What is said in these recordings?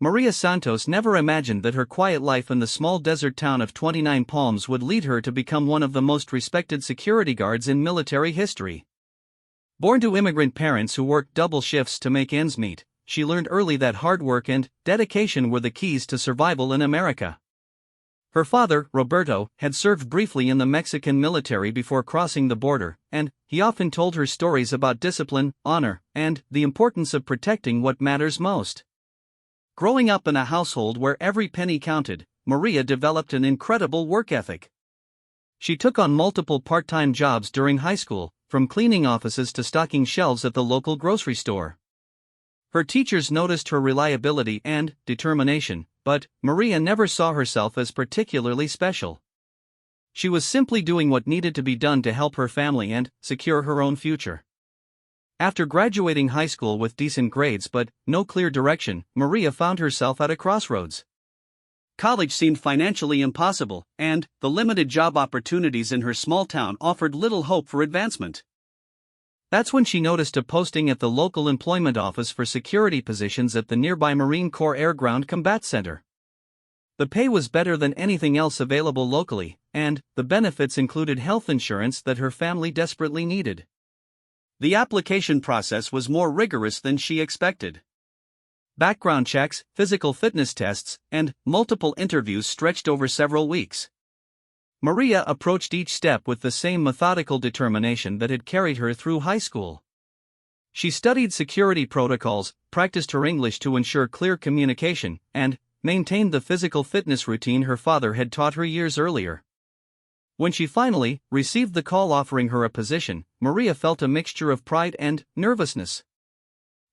Maria Santos never imagined that her quiet life in the small desert town of 29 Palms would lead her to become one of the most respected security guards in military history. Born to immigrant parents who worked double shifts to make ends meet, she learned early that hard work and dedication were the keys to survival in America. Her father, Roberto, had served briefly in the Mexican military before crossing the border, and he often told her stories about discipline, honor, and the importance of protecting what matters most. Growing up in a household where every penny counted, Maria developed an incredible work ethic. She took on multiple part-time jobs during high school, from cleaning offices to stocking shelves at the local grocery store. Her teachers noticed her reliability and determination, but Maria never saw herself as particularly special. She was simply doing what needed to be done to help her family and secure her own future. After graduating high school with decent grades but no clear direction, Maria found herself at a crossroads. College seemed financially impossible, and the limited job opportunities in her small town offered little hope for advancement. That's when she noticed a posting at the local employment office for security positions at the nearby Marine Corps Air Ground Combat Center. The pay was better than anything else available locally, and the benefits included health insurance that her family desperately needed. The application process was more rigorous than she expected. Background checks, physical fitness tests, and multiple interviews stretched over several weeks. Maria approached each step with the same methodical determination that had carried her through high school. She studied security protocols, practiced her English to ensure clear communication, and maintained the physical fitness routine her father had taught her years earlier. When she finally received the call offering her a position, Maria felt a mixture of pride and nervousness.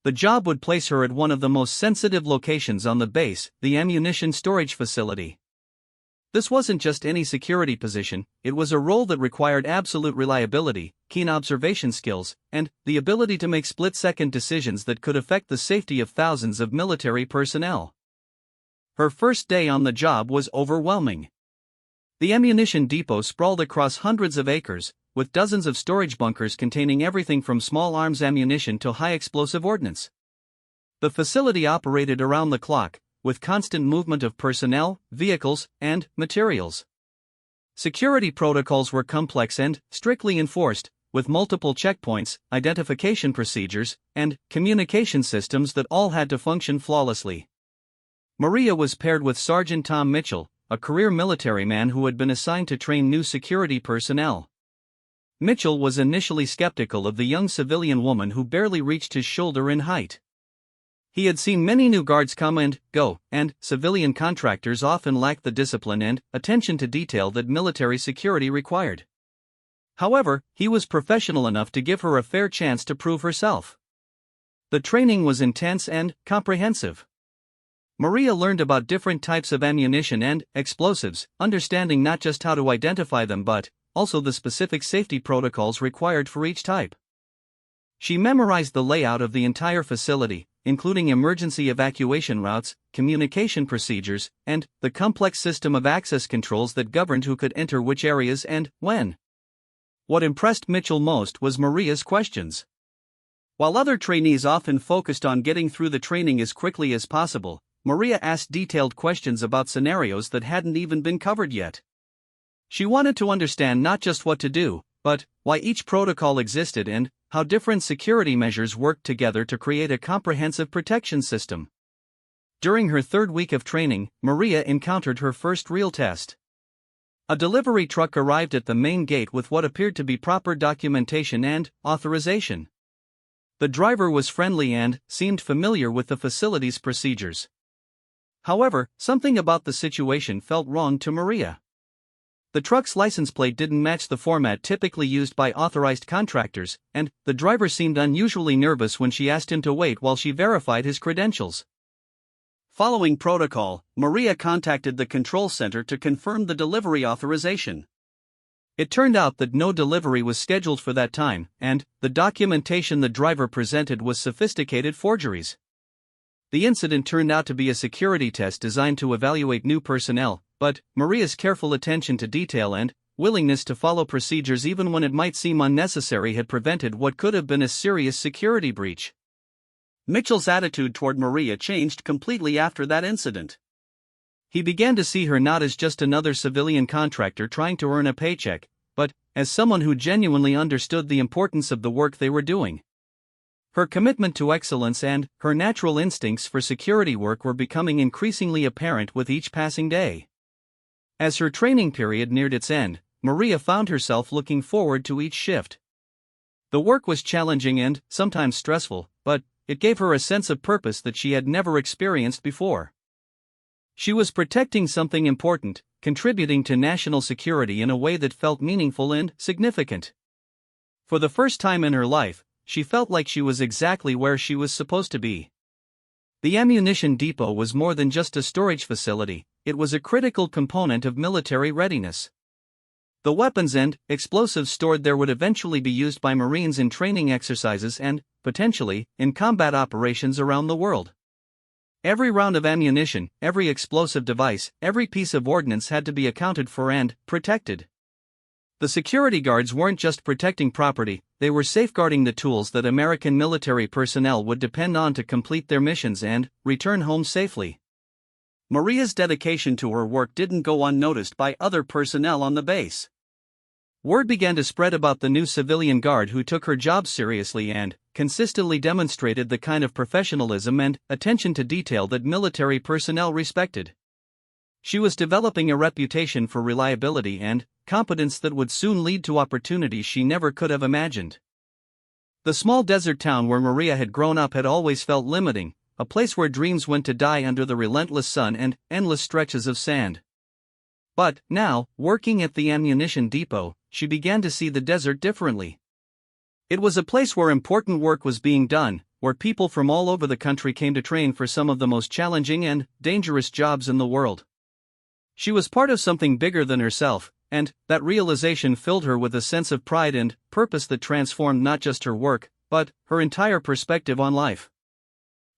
The job would place her at one of the most sensitive locations on the base, the ammunition storage facility. This wasn't just any security position, it was a role that required absolute reliability, keen observation skills, and the ability to make split-second decisions that could affect the safety of thousands of military personnel. Her first day on the job was overwhelming. The ammunition depot sprawled across hundreds of acres, with dozens of storage bunkers containing everything from small arms ammunition to high-explosive ordnance. The facility operated around the clock, with constant movement of personnel, vehicles, and materials. Security protocols were complex and strictly enforced, with multiple checkpoints, identification procedures, and communication systems that all had to function flawlessly. Maria was paired with Sergeant Tom Mitchell, a career military man who had been assigned to train new security personnel. Mitchell was initially skeptical of the young civilian woman who barely reached his shoulder in height. He had seen many new guards come and go, and civilian contractors often lacked the discipline and attention to detail that military security required. However, he was professional enough to give her a fair chance to prove herself. The training was intense and comprehensive. Maria learned about different types of ammunition and explosives, understanding not just how to identify them but also the specific safety protocols required for each type. She memorized the layout of the entire facility, including emergency evacuation routes, communication procedures, and the complex system of access controls that governed who could enter which areas and when. What impressed Mitchell most was Maria's questions. While other trainees often focused on getting through the training as quickly as possible, Maria asked detailed questions about scenarios that hadn't even been covered yet. She wanted to understand not just what to do, but why each protocol existed and how different security measures worked together to create a comprehensive protection system. During her third week of training, Maria encountered her first real test. A delivery truck arrived at the main gate with what appeared to be proper documentation and authorization. The driver was friendly and seemed familiar with the facility's procedures. However, something about the situation felt wrong to Maria. The truck's license plate didn't match the format typically used by authorized contractors, and the driver seemed unusually nervous when she asked him to wait while she verified his credentials. Following protocol, Maria contacted the control center to confirm the delivery authorization. It turned out that no delivery was scheduled for that time, and the documentation the driver presented was sophisticated forgeries. The incident turned out to be a security test designed to evaluate new personnel, but Maria's careful attention to detail and willingness to follow procedures even when it might seem unnecessary had prevented what could have been a serious security breach. Mitchell's attitude toward Maria changed completely after that incident. He began to see her not as just another civilian contractor trying to earn a paycheck, but as someone who genuinely understood the importance of the work they were doing. Her commitment to excellence and her natural instincts for security work were becoming increasingly apparent with each passing day. As her training period neared its end, Maria found herself looking forward to each shift. The work was challenging and sometimes stressful, but it gave her a sense of purpose that she had never experienced before. She was protecting something important, contributing to national security in a way that felt meaningful and significant. For the first time in her life, she felt like she was exactly where she was supposed to be. The ammunition depot was more than just a storage facility, it was a critical component of military readiness. The weapons and explosives stored there would eventually be used by Marines in training exercises and, potentially, in combat operations around the world. Every round of ammunition, every explosive device, every piece of ordnance had to be accounted for and protected. The security guards weren't just protecting property, they were safeguarding the tools that American military personnel would depend on to complete their missions and return home safely. Maria's dedication to her work didn't go unnoticed by other personnel on the base. Word began to spread about the new civilian guard who took her job seriously and consistently demonstrated the kind of professionalism and attention to detail that military personnel respected. She was developing a reputation for reliability and competence that would soon lead to opportunities she never could have imagined. The small desert town where Maria had grown up had always felt limiting, a place where dreams went to die under the relentless sun and endless stretches of sand. But now, working at the ammunition depot, she began to see the desert differently. It was a place where important work was being done, where people from all over the country came to train for some of the most challenging and dangerous jobs in the world. She was part of something bigger than herself, and that realization filled her with a sense of pride and purpose that transformed not just her work, but her entire perspective on life.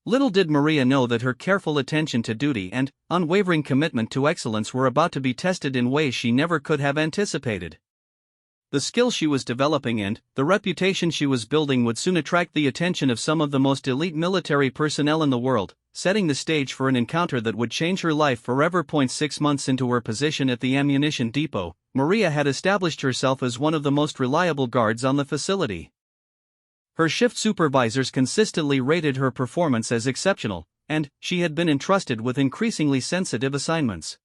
Little did Maria know that her careful attention to duty and unwavering commitment to excellence were about to be tested in ways she never could have anticipated. The skills she was developing and the reputation she was building would soon attract the attention of some of the most elite military personnel in the world, setting the stage for an encounter that would change her life forever. 6 months into her position at the ammunition depot, Maria had established herself as one of the most reliable guards on the facility. Her shift supervisors consistently rated her performance as exceptional, and she had been entrusted with increasingly sensitive assignments.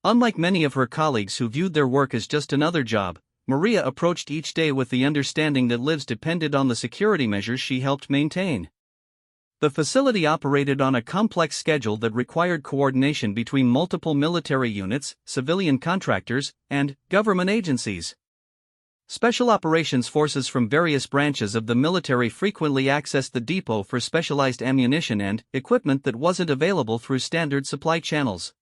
Unlike many of her colleagues who viewed their work as just another job, Maria approached each day with the understanding that lives depended on the security measures she helped maintain. The facility operated on a complex schedule that required coordination between multiple military units, civilian contractors, and government agencies. Special operations forces from various branches of the military frequently accessed the depot for specialized ammunition and equipment that wasn't available through standard supply channels.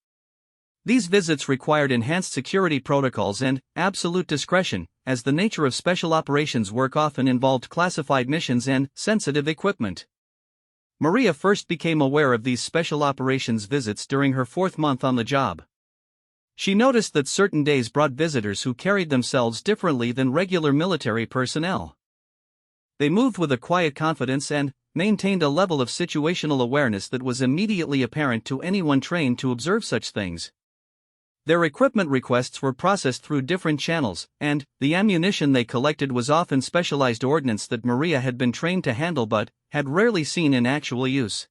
These visits required enhanced security protocols and absolute discretion, as the nature of special operations work often involved classified missions and sensitive equipment. Maria first became aware of these special operations visits during her 4th month on the job. She noticed that certain days brought visitors who carried themselves differently than regular military personnel. They moved with a quiet confidence and maintained a level of situational awareness that was immediately apparent to anyone trained to observe such things. Their equipment requests were processed through different channels, and the ammunition they collected was often specialized ordnance that Maria had been trained to handle but had rarely seen in actual use.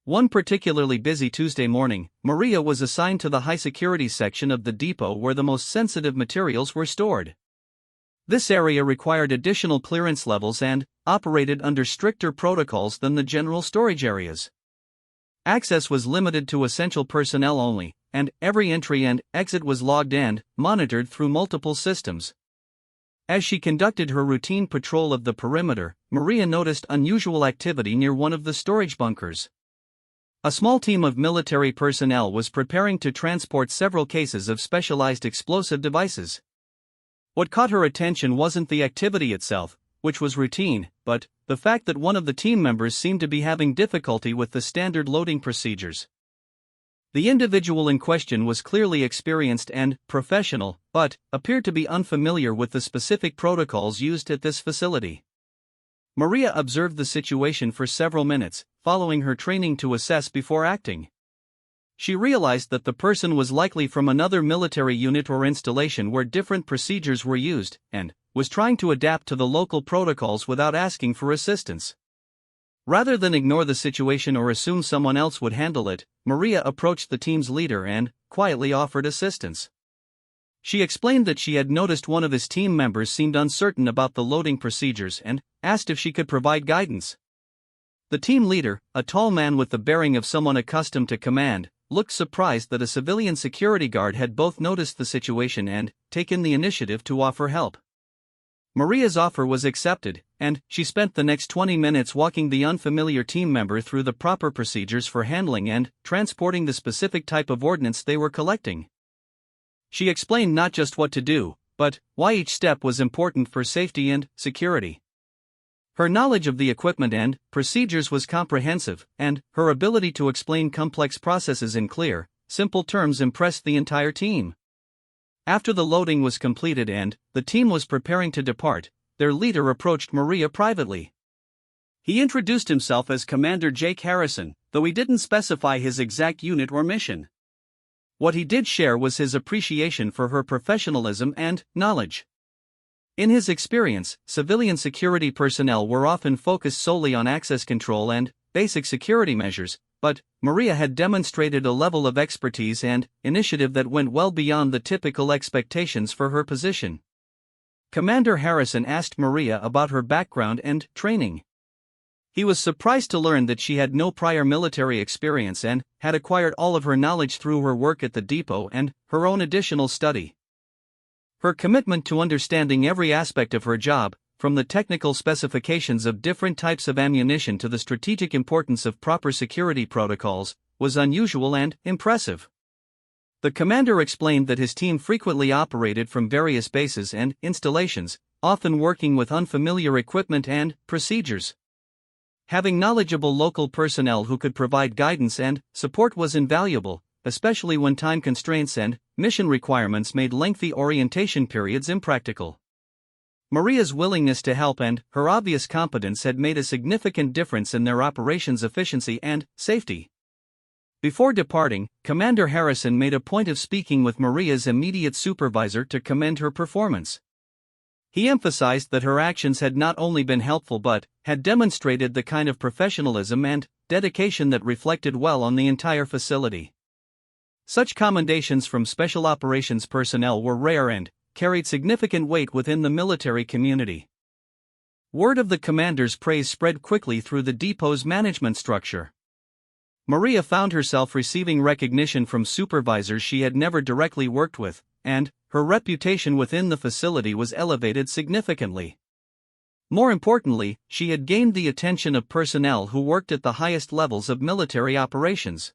One particularly busy Tuesday morning, Maria was assigned to the high-security section of the depot where the most sensitive materials were stored. This area required additional clearance levels and operated under stricter protocols than the general storage areas. Access was limited to essential personnel only, and every entry and exit was logged and monitored through multiple systems. As she conducted her routine patrol of the perimeter, Maria noticed unusual activity near one of the storage bunkers. A small team of military personnel was preparing to transport several cases of specialized explosive devices. What caught her attention wasn't the activity itself, which was routine, but the fact that one of the team members seemed to be having difficulty with the standard loading procedures. The individual in question was clearly experienced and professional, but appeared to be unfamiliar with the specific protocols used at this facility. Maria observed the situation for several minutes, following her training to assess before acting. She realized that the person was likely from another military unit or installation where different procedures were used, and was trying to adapt to the local protocols without asking for assistance. Rather than ignore the situation or assume someone else would handle it, Maria approached the team's leader and quietly offered assistance. She explained that she had noticed one of his team members seemed uncertain about the loading procedures and asked if she could provide guidance. The team leader, a tall man with the bearing of someone accustomed to command, looked surprised that a civilian security guard had both noticed the situation and taken the initiative to offer help. Maria's offer was accepted, and she spent the next 20 minutes walking the unfamiliar team member through the proper procedures for handling and transporting the specific type of ordnance they were collecting. She explained not just what to do, but why each step was important for safety and security. Her knowledge of the equipment and procedures was comprehensive, and her ability to explain complex processes in clear, simple terms impressed the entire team. After the loading was completed and the team was preparing to depart, their leader approached Maria privately. He introduced himself as Commander Jake Harrison, though he didn't specify his exact unit or mission. What he did share was his appreciation for her professionalism and knowledge. In his experience, civilian security personnel were often focused solely on access control and basic security measures, but Maria had demonstrated a level of expertise and initiative that went well beyond the typical expectations for her position. Commander Harrison asked Maria about her background and training. He was surprised to learn that she had no prior military experience and had acquired all of her knowledge through her work at the depot and her own additional study. Her commitment to understanding every aspect of her job, from the technical specifications of different types of ammunition to the strategic importance of proper security protocols, was unusual and impressive. The commander explained that his team frequently operated from various bases and installations, often working with unfamiliar equipment and procedures. Having knowledgeable local personnel who could provide guidance and support was invaluable, especially when time constraints and mission requirements made lengthy orientation periods impractical. Maria's willingness to help and her obvious competence had made a significant difference in their operations' efficiency and safety. Before departing, Commander Harrison made a point of speaking with Maria's immediate supervisor to commend her performance. He emphasized that her actions had not only been helpful but had demonstrated the kind of professionalism and dedication that reflected well on the entire facility. Such commendations from special operations personnel were rare and carried significant weight within the military community. Word of the commander's praise spread quickly through the depot's management structure. Maria found herself receiving recognition from supervisors she had never directly worked with, and her reputation within the facility was elevated significantly. More importantly, she had gained the attention of personnel who worked at the highest levels of military operations.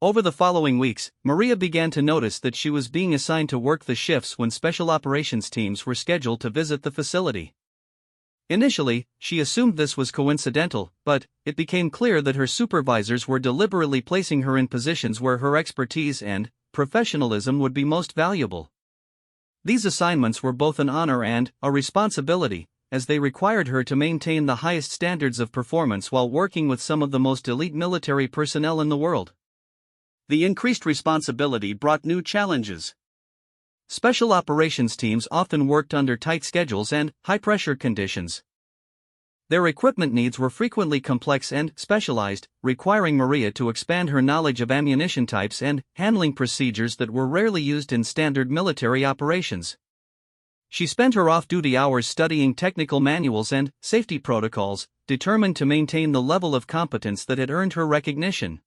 Over the following weeks, Maria began to notice that she was being assigned to work the shifts when special operations teams were scheduled to visit the facility. Initially, she assumed this was coincidental, but it became clear that her supervisors were deliberately placing her in positions where her expertise and professionalism would be most valuable. These assignments were both an honor and a responsibility, as they required her to maintain the highest standards of performance while working with some of the most elite military personnel in the world. The increased responsibility brought new challenges. Special operations teams often worked under tight schedules and high-pressure conditions. Their equipment needs were frequently complex and specialized, requiring Maria to expand her knowledge of ammunition types and handling procedures that were rarely used in standard military operations. She spent her off-duty hours studying technical manuals and safety protocols, determined to maintain the level of competence that had earned her recognition.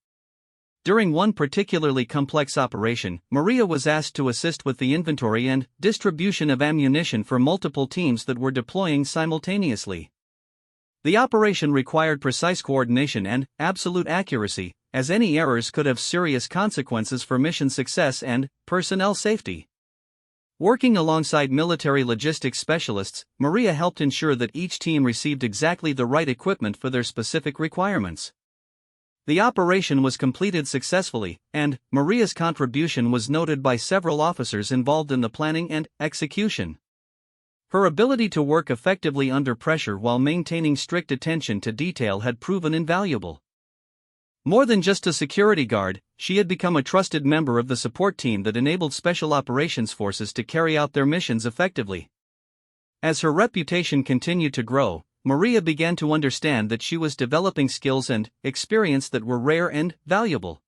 During one particularly complex operation, Maria was asked to assist with the inventory and distribution of ammunition for multiple teams that were deploying simultaneously. The operation required precise coordination and absolute accuracy, as any errors could have serious consequences for mission success and personnel safety. Working alongside military logistics specialists, Maria helped ensure that each team received exactly the right equipment for their specific requirements. The operation was completed successfully, and Maria's contribution was noted by several officers involved in the planning and execution. Her ability to work effectively under pressure while maintaining strict attention to detail had proven invaluable. More than just a security guard, she had become a trusted member of the support team that enabled Special Operations Forces to carry out their missions effectively. As her reputation continued to grow, Maria began to understand that she was developing skills and experience that were rare and valuable.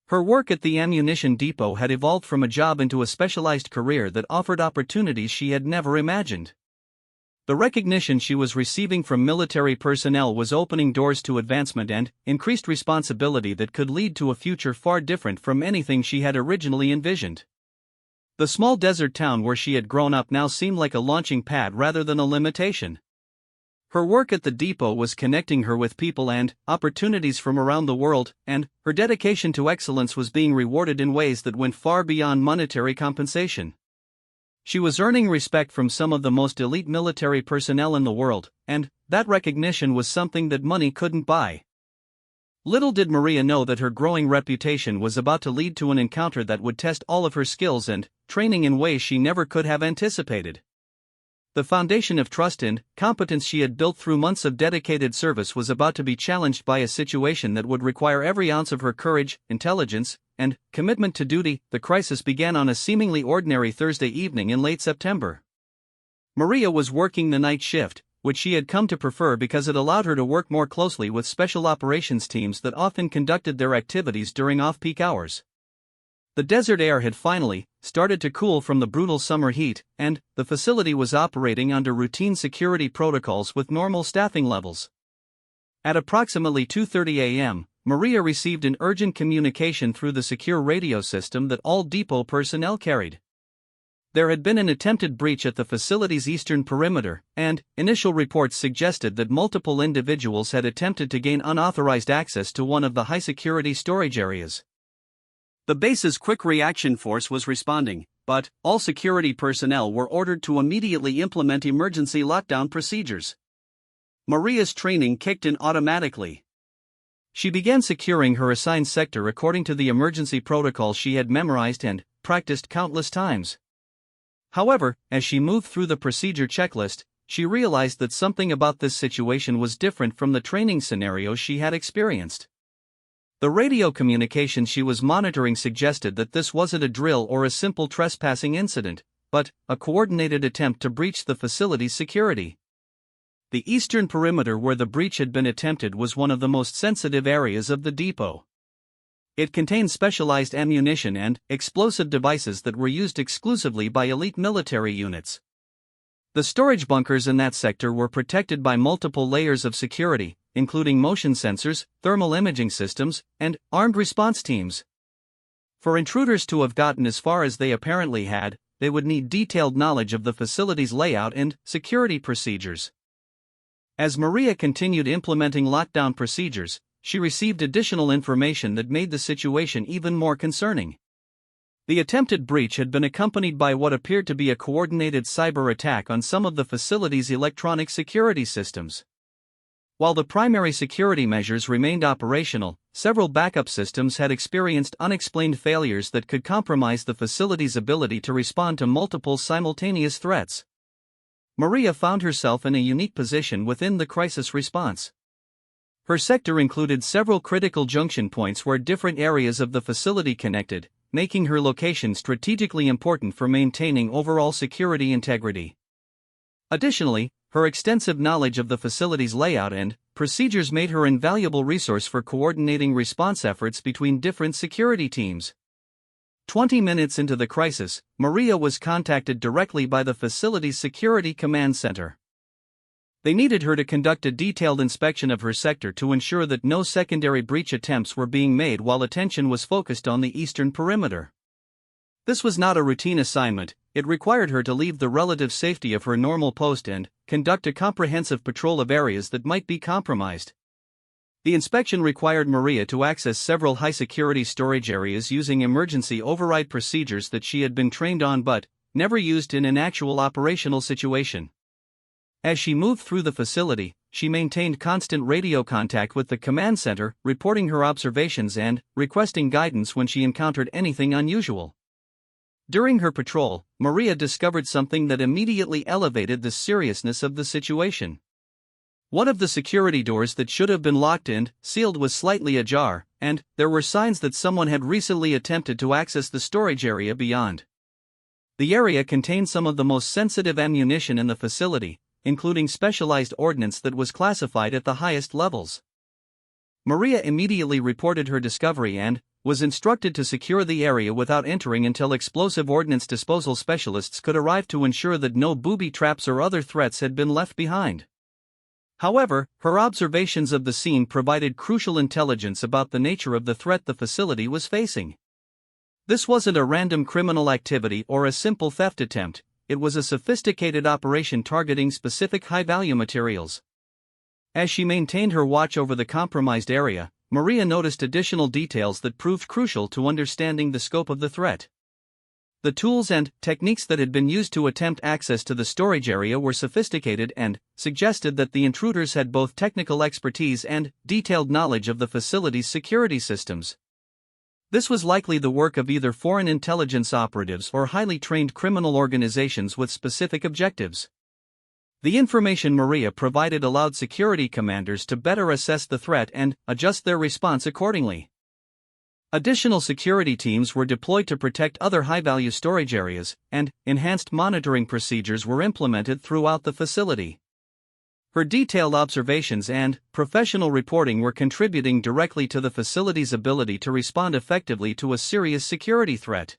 Her work at the ammunition depot had evolved from a job into a specialized career that offered opportunities she had never imagined. The recognition she was receiving from military personnel was opening doors to advancement and increased responsibility that could lead to a future far different from anything she had originally envisioned. The small desert town where she had grown up now seemed like a launching pad rather than a limitation. Her work at the depot was connecting her with people and opportunities from around the world, and her dedication to excellence was being rewarded in ways that went far beyond monetary compensation. She was earning respect from some of the most elite military personnel in the world, and that recognition was something that money couldn't buy. Little did Maria know that her growing reputation was about to lead to an encounter that would test all of her skills and training in ways she never could have anticipated. The foundation of trust and competence she had built through months of dedicated service was about to be challenged by a situation that would require every ounce of her courage, intelligence, and commitment to duty. The crisis began on a seemingly ordinary Thursday evening in late September. Maria was working the night shift, which she had come to prefer because it allowed her to work more closely with special operations teams that often conducted their activities during off-peak hours. The desert air had finally started to cool from the brutal summer heat, and the facility was operating under routine security protocols with normal staffing levels. At approximately 2:30 a.m., Maria received an urgent communication through the secure radio system that all depot personnel carried. There had been an attempted breach at the facility's eastern perimeter, and initial reports suggested that multiple individuals had attempted to gain unauthorized access to one of the high-security storage areas. The base's quick reaction force was responding, but all security personnel were ordered to immediately implement emergency lockdown procedures. Maria's training kicked in automatically. She began securing her assigned sector according to the emergency protocol she had memorized and practiced countless times. However, as she moved through the procedure checklist, she realized that something about this situation was different from the training scenarios she had experienced. The radio communication she was monitoring suggested that this wasn't a drill or a simple trespassing incident, but a coordinated attempt to breach the facility's security. The eastern perimeter where the breach had been attempted was one of the most sensitive areas of the depot. It contained specialized ammunition and explosive devices that were used exclusively by elite military units. The storage bunkers in that sector were protected by multiple layers of security, including motion sensors, thermal imaging systems, and armed response teams. For intruders to have gotten as far as they apparently had, they would need detailed knowledge of the facility's layout and security procedures. As Maria continued implementing lockdown procedures, she received additional information that made the situation even more concerning. The attempted breach had been accompanied by what appeared to be a coordinated cyber attack on some of the facility's electronic security systems. While the primary security measures remained operational, several backup systems had experienced unexplained failures that could compromise the facility's ability to respond to multiple simultaneous threats. Maria found herself in a unique position within the crisis response. Her sector included several critical junction points where different areas of the facility connected, making her location strategically important for maintaining overall security integrity. Additionally, her extensive knowledge of the facility's layout and procedures made her an invaluable resource for coordinating response efforts between different security teams. 20 minutes into the crisis, Maria was contacted directly by the facility's Security Command Center. They needed her to conduct a detailed inspection of her sector to ensure that no secondary breach attempts were being made while attention was focused on the eastern perimeter. This was not a routine assignment. It required her to leave the relative safety of her normal post and conduct a comprehensive patrol of areas that might be compromised. The inspection required Maria to access several high-security storage areas using emergency override procedures that she had been trained on but never used in an actual operational situation. As she moved through the facility, she maintained constant radio contact with the command center, reporting her observations and requesting guidance when she encountered anything unusual. During her patrol, Maria discovered something that immediately elevated the seriousness of the situation. One of the security doors that should have been locked and sealed was slightly ajar, and there were signs that someone had recently attempted to access the storage area beyond. The area contained some of the most sensitive ammunition in the facility, including specialized ordnance that was classified at the highest levels. Maria immediately reported her discovery and was instructed to secure the area without entering until explosive ordnance disposal specialists could arrive to ensure that no booby traps or other threats had been left behind. However, her observations of the scene provided crucial intelligence about the nature of the threat the facility was facing. This wasn't a random criminal activity or a simple theft attempt, it was a sophisticated operation targeting specific high-value materials. As she maintained her watch over the compromised area, Maria noticed additional details that proved crucial to understanding the scope of the threat. The tools and techniques that had been used to attempt access to the storage area were sophisticated and suggested that the intruders had both technical expertise and detailed knowledge of the facility's security systems. This was likely the work of either foreign intelligence operatives or highly trained criminal organizations with specific objectives. The information Maria provided allowed security commanders to better assess the threat and adjust their response accordingly. Additional security teams were deployed to protect other high-value storage areas, and enhanced monitoring procedures were implemented throughout the facility. Her detailed observations and professional reporting were contributing directly to the facility's ability to respond effectively to a serious security threat.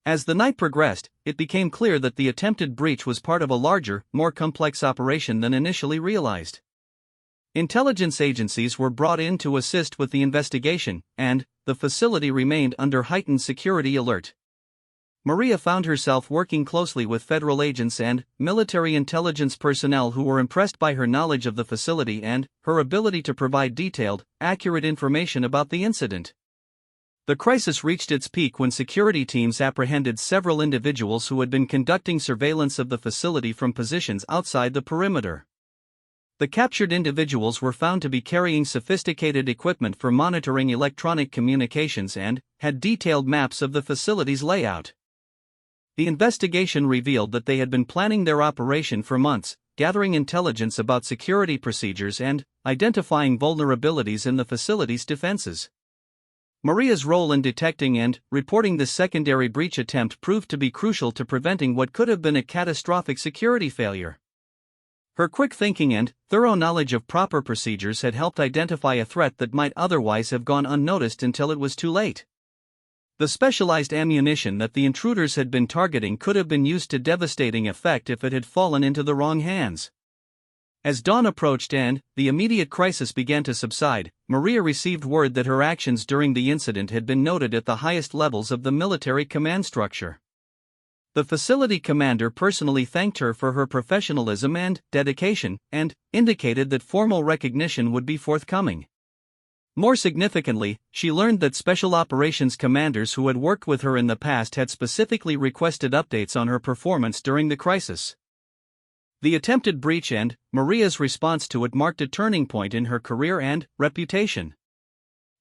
As the night progressed, it became clear that the attempted breach was part of a larger, more complex operation than initially realized. Intelligence agencies were brought in to assist with the investigation, and the facility remained under heightened security alert. Maria found herself working closely with federal agents and military intelligence personnel who were impressed by her knowledge of the facility and her ability to provide detailed, accurate information about the incident. The crisis reached its peak when security teams apprehended several individuals who had been conducting surveillance of the facility from positions outside the perimeter. The captured individuals were found to be carrying sophisticated equipment for monitoring electronic communications and had detailed maps of the facility's layout. The investigation revealed that they had been planning their operation for months, gathering intelligence about security procedures and identifying vulnerabilities in the facility's defenses. Maria's role in detecting and reporting this secondary breach attempt proved to be crucial to preventing what could have been a catastrophic security failure. Her quick thinking and thorough knowledge of proper procedures had helped identify a threat that might otherwise have gone unnoticed until it was too late. The specialized ammunition that the intruders had been targeting could have been used to devastating effect if it had fallen into the wrong hands. As dawn approached and the immediate crisis began to subside, Maria received word that her actions during the incident had been noted at the highest levels of the military command structure. The facility commander personally thanked her for her professionalism and dedication, and indicated that formal recognition would be forthcoming. More significantly, she learned that special operations commanders who had worked with her in the past had specifically requested updates on her performance during the crisis. The attempted breach and Maria's response to it marked a turning point in her career and reputation.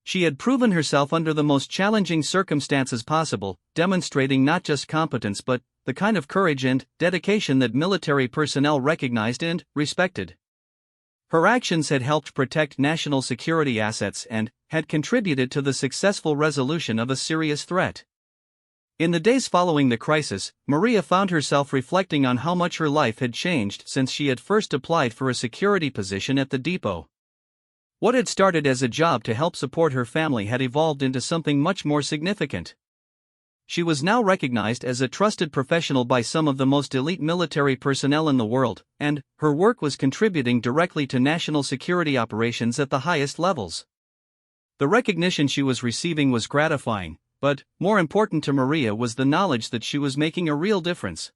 She had proven herself under the most challenging circumstances possible, demonstrating not just competence but the kind of courage and dedication that military personnel recognized and respected. Her actions had helped protect national security assets and had contributed to the successful resolution of a serious threat. In the days following the crisis, Maria found herself reflecting on how much her life had changed since she had first applied for a security position at the depot. What had started as a job to help support her family had evolved into something much more significant. She was now recognized as a trusted professional by some of the most elite military personnel in the world, and her work was contributing directly to national security operations at the highest levels. The recognition she was receiving was gratifying, but more important to Maria was the knowledge that she was making a real difference.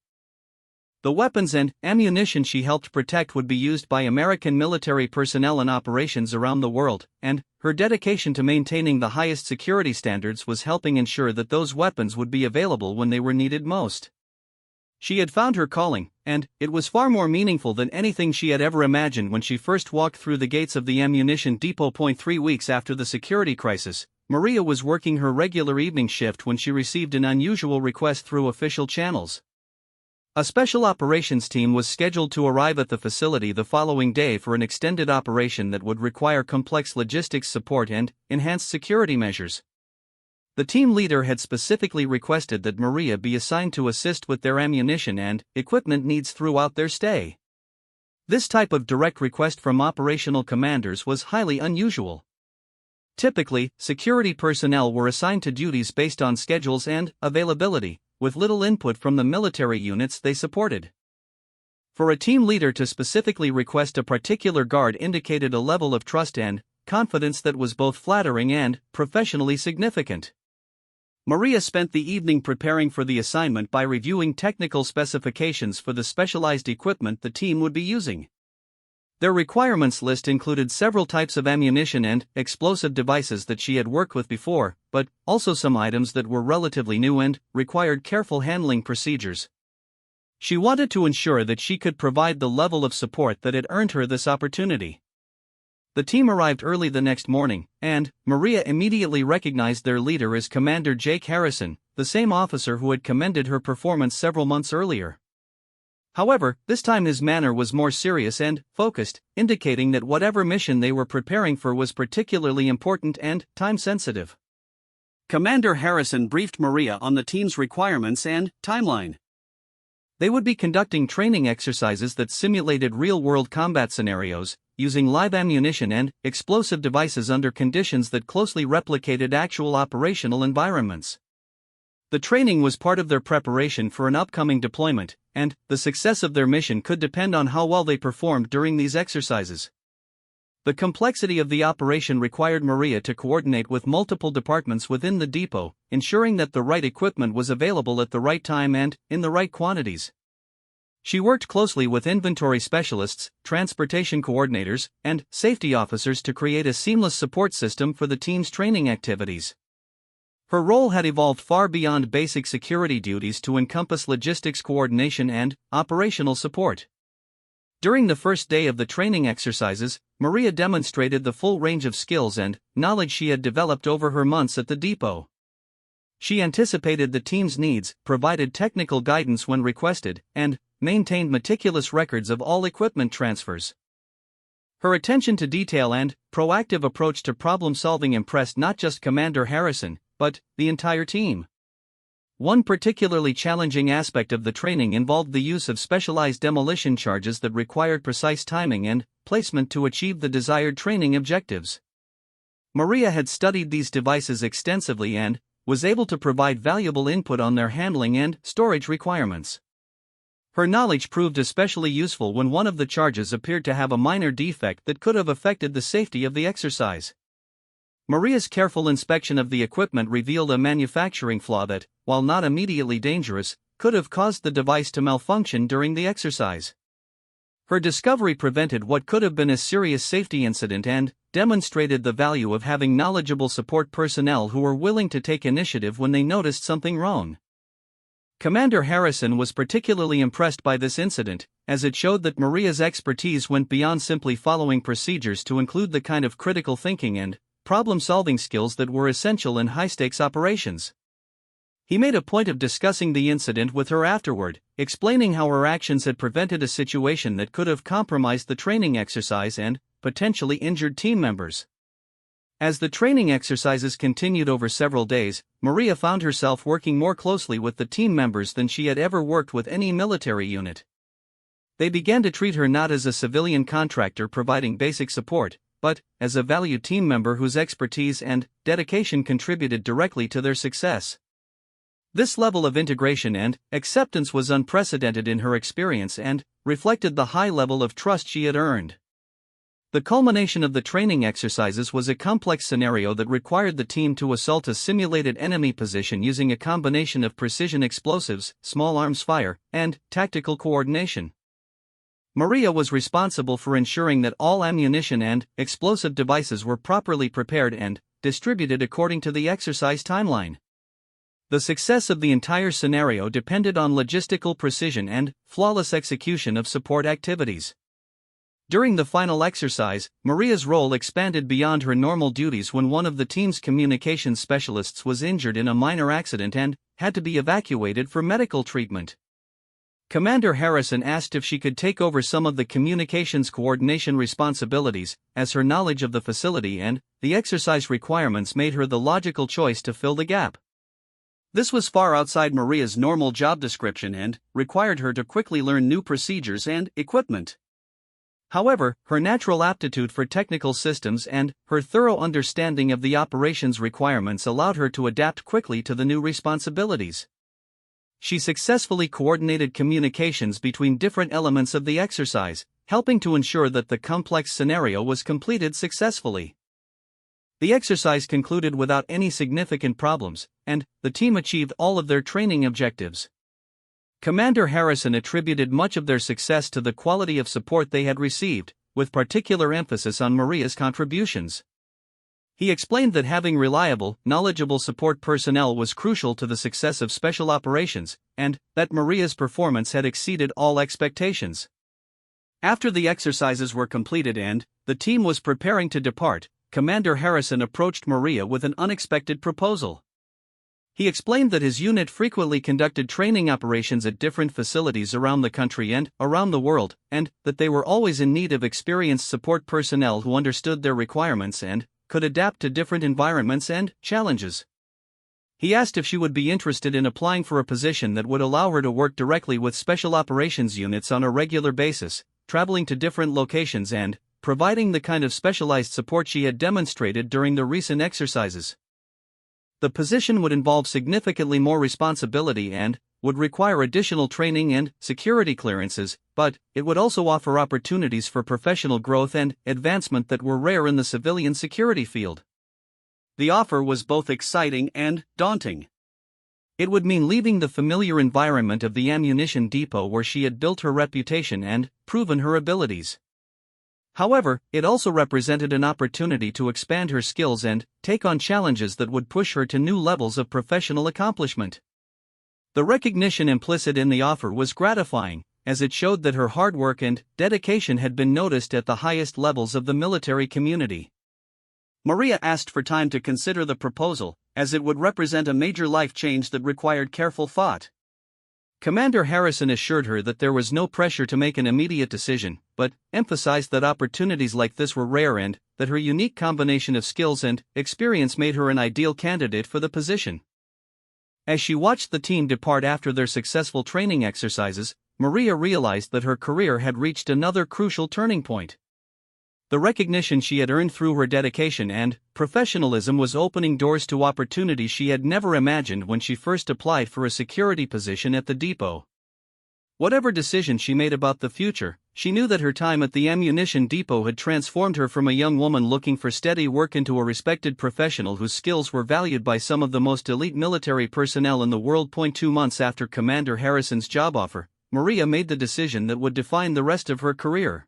The weapons and ammunition she helped protect would be used by American military personnel in operations around the world, and her dedication to maintaining the highest security standards was helping ensure that those weapons would be available when they were needed most. She had found her calling, and it was far more meaningful than anything she had ever imagined when she first walked through the gates of the ammunition depot. 3 weeks after the security crisis, Maria was working her regular evening shift when she received an unusual request through official channels. A special operations team was scheduled to arrive at the facility the following day for an extended operation that would require complex logistics support and enhanced security measures. The team leader had specifically requested that Maria be assigned to assist with their ammunition and equipment needs throughout their stay. This type of direct request from operational commanders was highly unusual. Typically, security personnel were assigned to duties based on schedules and availability, with little input from the military units they supported. For a team leader to specifically request a particular guard indicated a level of trust and confidence that was both flattering and professionally significant. Maria spent the evening preparing for the assignment by reviewing technical specifications for the specialized equipment the team would be using. Their requirements list included several types of ammunition and explosive devices that she had worked with before, but also some items that were relatively new and required careful handling procedures. She wanted to ensure that she could provide the level of support that had earned her this opportunity. The team arrived early the next morning, and Maria immediately recognized their leader as Commander Jake Harrison, the same officer who had commended her performance several months earlier. However, this time his manner was more serious and focused, indicating that whatever mission they were preparing for was particularly important and time-sensitive. Commander Harrison briefed Maria on the team's requirements and timeline. They would be conducting training exercises that simulated real-world combat scenarios, using live ammunition and explosive devices under conditions that closely replicated actual operational environments. The training was part of their preparation for an upcoming deployment, and the success of their mission could depend on how well they performed during these exercises. The complexity of the operation required Maria to coordinate with multiple departments within the depot, ensuring that the right equipment was available at the right time and in the right quantities. She worked closely with inventory specialists, transportation coordinators, and safety officers to create a seamless support system for the team's training activities. Her role had evolved far beyond basic security duties to encompass logistics coordination and operational support. During the first day of the training exercises, Maria demonstrated the full range of skills and knowledge she had developed over her months at the depot. She anticipated the team's needs, provided technical guidance when requested, and maintained meticulous records of all equipment transfers. Her attention to detail and proactive approach to problem-solving impressed not just Commander Harrison, but the entire team. One particularly challenging aspect of the training involved the use of specialized demolition charges that required precise timing and placement to achieve the desired training objectives. Maria had studied these devices extensively and was able to provide valuable input on their handling and storage requirements. Her knowledge proved especially useful when one of the charges appeared to have a minor defect that could have affected the safety of the exercise. Maria's careful inspection of the equipment revealed a manufacturing flaw that, while not immediately dangerous, could have caused the device to malfunction during the exercise. Her discovery prevented what could have been a serious safety incident and demonstrated the value of having knowledgeable support personnel who were willing to take initiative when they noticed something wrong. Commander Harrison was particularly impressed by this incident, as it showed that Maria's expertise went beyond simply following procedures to include the kind of critical thinking and problem-solving skills that were essential in high-stakes operations. He made a point of discussing the incident with her afterward, explaining how her actions had prevented a situation that could have compromised the training exercise and potentially injured team members. As the training exercises continued over several days, Maria found herself working more closely with the team members than she had ever worked with any military unit. They began to treat her not as a civilian contractor providing basic support, but as a valued team member whose expertise and dedication contributed directly to their success. This level of integration and acceptance was unprecedented in her experience and reflected the high level of trust she had earned. The culmination of the training exercises was a complex scenario that required the team to assault a simulated enemy position using a combination of precision explosives, small arms fire, and tactical coordination. Maria was responsible for ensuring that all ammunition and explosive devices were properly prepared and distributed according to the exercise timeline. The success of the entire scenario depended on logistical precision and flawless execution of support activities. During the final exercise, Maria's role expanded beyond her normal duties when one of the team's communications specialists was injured in a minor accident and had to be evacuated for medical treatment. Commander Harrison asked if she could take over some of the communications coordination responsibilities, as her knowledge of the facility and the exercise requirements made her the logical choice to fill the gap. This was far outside Maria's normal job description and required her to quickly learn new procedures and equipment. However, her natural aptitude for technical systems and her thorough understanding of the operations requirements allowed her to adapt quickly to the new responsibilities. She successfully coordinated communications between different elements of the exercise, helping to ensure that the complex scenario was completed successfully. The exercise concluded without any significant problems, and the team achieved all of their training objectives. Commander Harrison attributed much of their success to the quality of support they had received, with particular emphasis on Maria's contributions. He explained that having reliable, knowledgeable support personnel was crucial to the success of special operations, and that Maria's performance had exceeded all expectations. After the exercises were completed and the team was preparing to depart, Commander Harrison approached Maria with an unexpected proposal. He explained that his unit frequently conducted training operations at different facilities around the country and around the world, and that they were always in need of experienced support personnel who understood their requirements and could adapt to different environments and challenges. He asked if she would be interested in applying for a position that would allow her to work directly with special operations units on a regular basis, traveling to different locations and providing the kind of specialized support she had demonstrated during the recent exercises. The position would involve significantly more responsibility and would require additional training and security clearances, but it would also offer opportunities for professional growth and advancement that were rare in the civilian security field. The offer was both exciting and daunting. It would mean leaving the familiar environment of the ammunition depot where she had built her reputation and proven her abilities. However, it also represented an opportunity to expand her skills and take on challenges that would push her to new levels of professional accomplishment. The recognition implicit in the offer was gratifying, as it showed that her hard work and dedication had been noticed at the highest levels of the military community. Maria asked for time to consider the proposal, as it would represent a major life change that required careful thought. Commander Harrison assured her that there was no pressure to make an immediate decision, but emphasized that opportunities like this were rare and that her unique combination of skills and experience made her an ideal candidate for the position. As she watched the team depart after their successful training exercises, Maria realized that her career had reached another crucial turning point. The recognition she had earned through her dedication and professionalism was opening doors to opportunities she had never imagined when she first applied for a security position at the depot. Whatever decision she made about the future, she knew that her time at the ammunition depot had transformed her from a young woman looking for steady work into a respected professional whose skills were valued by some of the most elite military personnel in the world. 2 months after Commander Harrison's job offer, Maria made the decision that would define the rest of her career.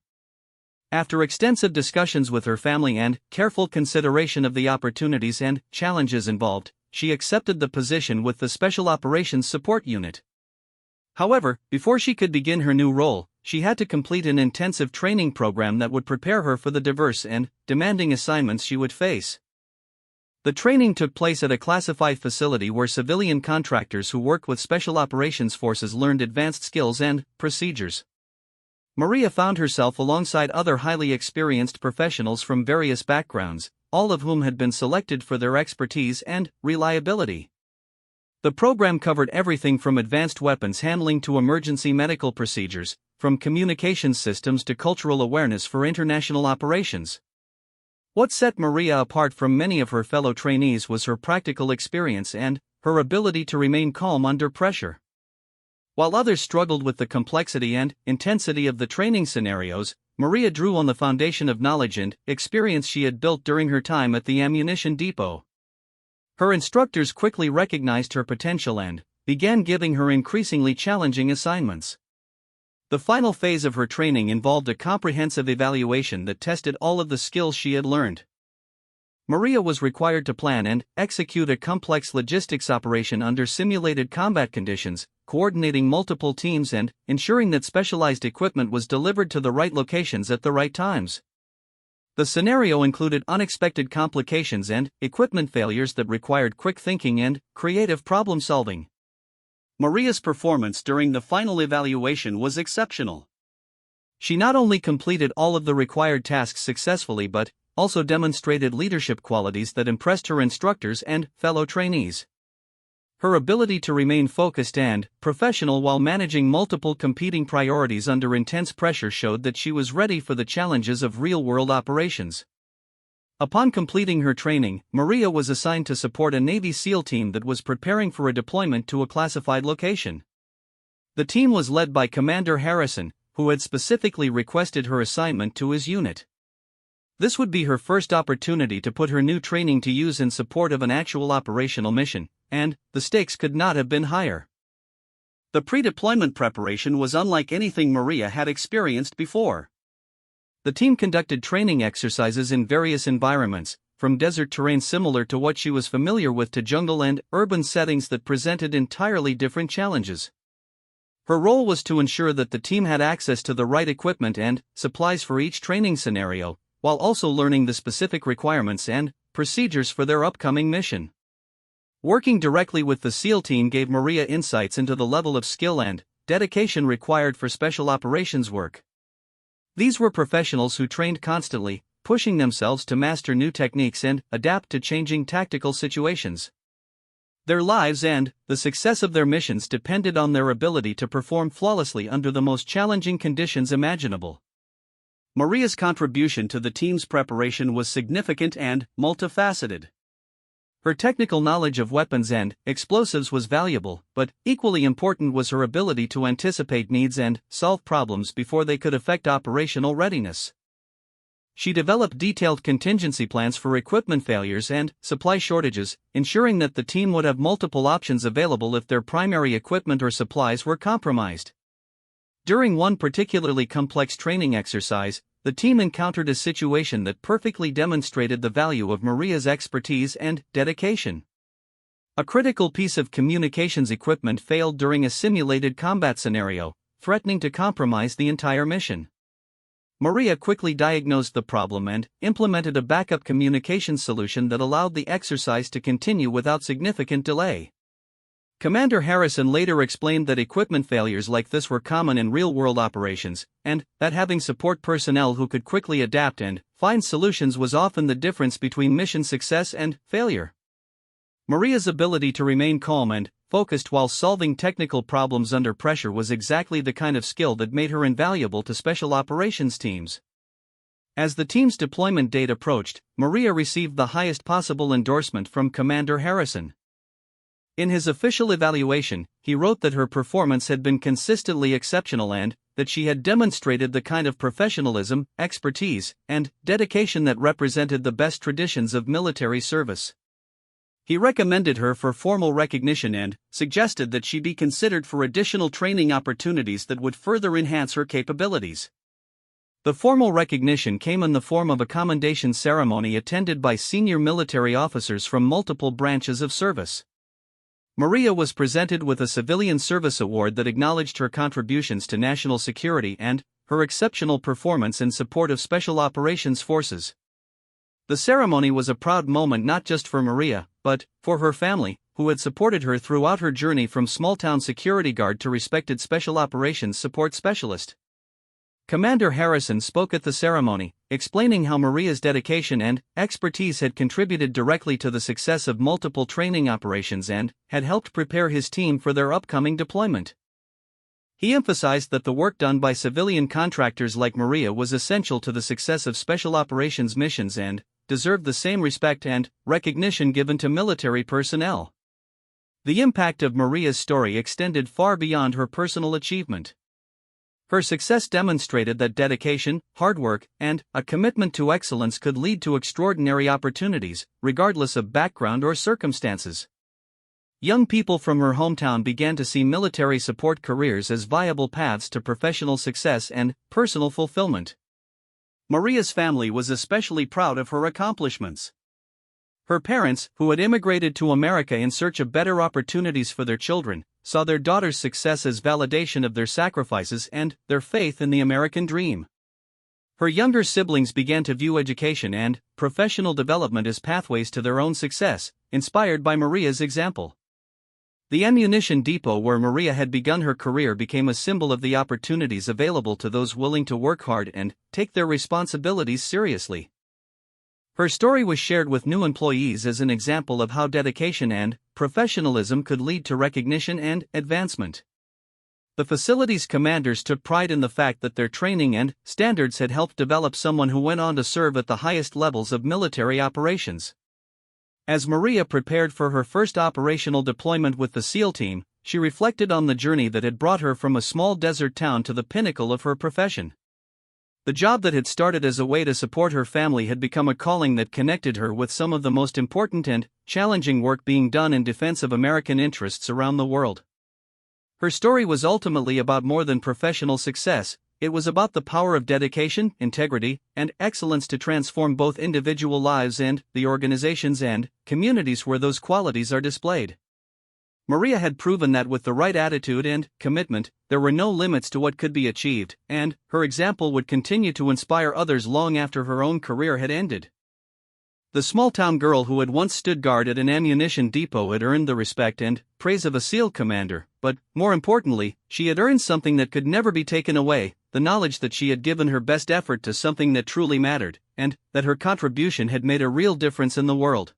After extensive discussions with her family and careful consideration of the opportunities and challenges involved, she accepted the position with the Special Operations Support Unit. However, before she could begin her new role, she had to complete an intensive training program that would prepare her for the diverse and demanding assignments she would face. The training took place at a classified facility where civilian contractors who worked with Special Operations Forces learned advanced skills and procedures. Maria found herself alongside other highly experienced professionals from various backgrounds, all of whom had been selected for their expertise and reliability. The program covered everything from advanced weapons handling to emergency medical procedures, from communications systems to cultural awareness for international operations. What set Maria apart from many of her fellow trainees was her practical experience and her ability to remain calm under pressure. While others struggled with the complexity and intensity of the training scenarios, Maria drew on the foundation of knowledge and experience she had built during her time at the ammunition depot. Her instructors quickly recognized her potential and began giving her increasingly challenging assignments. The final phase of her training involved a comprehensive evaluation that tested all of the skills she had learned. Maria was required to plan and execute a complex logistics operation under simulated combat conditions, coordinating multiple teams and ensuring that specialized equipment was delivered to the right locations at the right times. The scenario included unexpected complications and equipment failures that required quick thinking and creative problem solving. Maria's performance during the final evaluation was exceptional. She not only completed all of the required tasks successfully but also demonstrated leadership qualities that impressed her instructors and fellow trainees. Her ability to remain focused and professional while managing multiple competing priorities under intense pressure showed that she was ready for the challenges of real-world operations. Upon completing her training, Maria was assigned to support a Navy SEAL team that was preparing for a deployment to a classified location. The team was led by Commander Harrison, who had specifically requested her assignment to his unit. This would be her first opportunity to put her new training to use in support of an actual operational mission, and the stakes could not have been higher. The pre-deployment preparation was unlike anything Maria had experienced before. The team conducted training exercises in various environments, from desert terrain similar to what she was familiar with to jungle and urban settings that presented entirely different challenges. Her role was to ensure that the team had access to the right equipment and supplies for each training scenario, while also learning the specific requirements and procedures for their upcoming mission. Working directly with the SEAL team gave Maria insights into the level of skill and dedication required for special operations work. These were professionals who trained constantly, pushing themselves to master new techniques and adapt to changing tactical situations. Their lives and the success of their missions depended on their ability to perform flawlessly under the most challenging conditions imaginable. Maria's contribution to the team's preparation was significant and multifaceted. Her technical knowledge of weapons and explosives was valuable, but equally important was her ability to anticipate needs and solve problems before they could affect operational readiness. She developed detailed contingency plans for equipment failures and supply shortages, ensuring that the team would have multiple options available if their primary equipment or supplies were compromised. During one particularly complex training exercise, the team encountered a situation that perfectly demonstrated the value of Maria's expertise and dedication. A critical piece of communications equipment failed during a simulated combat scenario, threatening to compromise the entire mission. Maria quickly diagnosed the problem and implemented a backup communications solution that allowed the exercise to continue without significant delay. Commander Harrison later explained that equipment failures like this were common in real-world operations, and that having support personnel who could quickly adapt and find solutions was often the difference between mission success and failure. Maria's ability to remain calm and focused while solving technical problems under pressure was exactly the kind of skill that made her invaluable to special operations teams. As the team's deployment date approached, Maria received the highest possible endorsement from Commander Harrison. In his official evaluation, he wrote that her performance had been consistently exceptional and that she had demonstrated the kind of professionalism, expertise, and dedication that represented the best traditions of military service. He recommended her for formal recognition and suggested that she be considered for additional training opportunities that would further enhance her capabilities. The formal recognition came in the form of a commendation ceremony attended by senior military officers from multiple branches of service. Maria was presented with a Civilian Service Award that acknowledged her contributions to national security and her exceptional performance in support of Special Operations Forces. The ceremony was a proud moment not just for Maria, but for her family, who had supported her throughout her journey from small-town security guard to respected Special Operations Support Specialist. Commander Harrison spoke at the ceremony, explaining how Maria's dedication and expertise had contributed directly to the success of multiple training operations and had helped prepare his team for their upcoming deployment. He emphasized that the work done by civilian contractors like Maria was essential to the success of special operations missions and deserved the same respect and recognition given to military personnel. The impact of Maria's story extended far beyond her personal achievement. Her success demonstrated that dedication, hard work, and a commitment to excellence could lead to extraordinary opportunities, regardless of background or circumstances. Young people from her hometown began to see military support careers as viable paths to professional success and personal fulfillment. Maria's family was especially proud of her accomplishments. Her parents, who had immigrated to America in search of better opportunities for their children, saw their daughter's success as validation of their sacrifices and their faith in the American dream. Her younger siblings began to view education and professional development as pathways to their own success, inspired by Maria's example. The ammunition depot where Maria had begun her career became a symbol of the opportunities available to those willing to work hard and take their responsibilities seriously. Her story was shared with new employees as an example of how dedication and professionalism could lead to recognition and advancement. The facility's commanders took pride in the fact that their training and standards had helped develop someone who went on to serve at the highest levels of military operations. As Maria prepared for her first operational deployment with the SEAL team, she reflected on the journey that had brought her from a small desert town to the pinnacle of her profession. The job that had started as a way to support her family had become a calling that connected her with some of the most important and challenging work being done in defense of American interests around the world. Her story was ultimately about more than professional success. It was about the power of dedication, integrity, and excellence to transform both individual lives and the organizations and communities where those qualities are displayed. Maria had proven that with the right attitude and commitment, there were no limits to what could be achieved, and her example would continue to inspire others long after her own career had ended. The small-town girl who had once stood guard at an ammunition depot had earned the respect and praise of a SEAL commander, but, more importantly, she had earned something that could never be taken away: the knowledge that she had given her best effort to something that truly mattered, and that her contribution had made a real difference in the world.